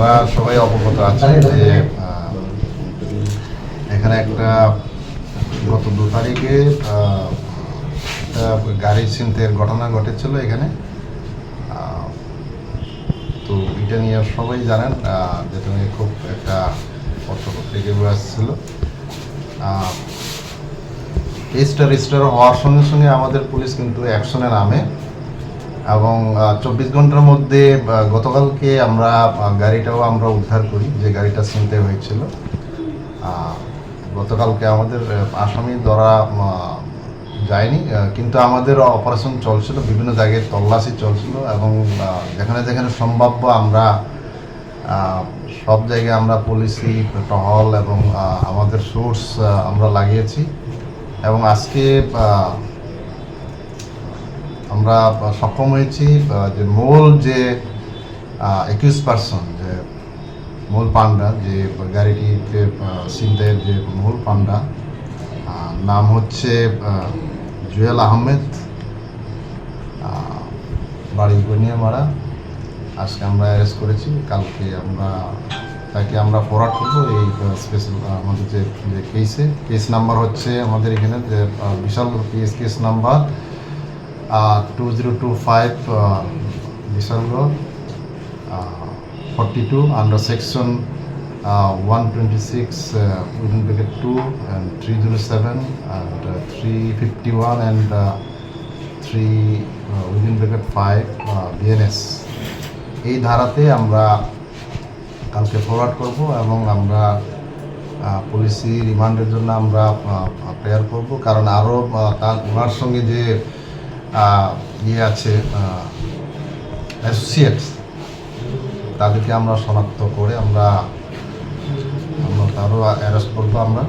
আমরা সবাই অবগত আছি যে এখানে একটা গত 2 তারিখে একটা গাড়ি ছিনতাইয়ের ঘটনা ঘটেছিল এখানে। তো এটা নিয়ে সবাই জানেন, যেটা নিয়ে খুব একটা পত্রপত্রিকা আসছিল। কেসটা রেজিস্টার হওয়ার সঙ্গে সঙ্গে আমাদের পুলিশ কিন্তু অ্যাকশনে নামে এবং 24 ঘন্টার মধ্যে গতকালকে আমরা গাড়িটাও আমরা উদ্ধার করি, যে গাড়িটা ছিনতাই হয়েছিল। গতকালকে আমাদের আসামি ধরা যায়নি, কিন্তু আমাদের অপারেশন চলছিল, বিভিন্ন জায়গায় তল্লাশি চলছিল এবং যেখানে যেখানে সম্ভাব্য আমরা সব জায়গায় আমরা পুলিশি টহল এবং আমাদের সোর্স আমরা লাগিয়েছি। এবং আজকে আমরা সক্ষম হয়েছি যে মূল যে 21 পার্সন, যে মূল পান্ডা, যে গাড়িটিতে ছিনতাইয়ের যে মূল পান্ডা, নাম হচ্ছে জুয়েল আহমেদ, বাড়ি গনিয়ামারা। আজকে আমরা অ্যারেস্ট করেছি। কালকে তাকে আমরা ফরওয়ার্ড করবো এই স্পেশাল আমাদের যে কেস নাম্বার হচ্ছে আমাদের এখানে যে বিশাল case number 2025 Bishalgarh 42 under section 126 within bracket 2 and 307 and 351 and 3 within bracket 5 BNS এই ধারাতে আমরা কালকে ফরওয়ার্ড করব এবং আমরা পুলিশি রিমান্ডের জন্য আমরা প্রেয়ার করব। কারণ আরও ওনার সঙ্গে যে আছে অ্যাসোসিয়েটস, তাদেরকে আমরা শনাক্ত করে আমরা তারও অ্যারেস্ট করবো আমরা।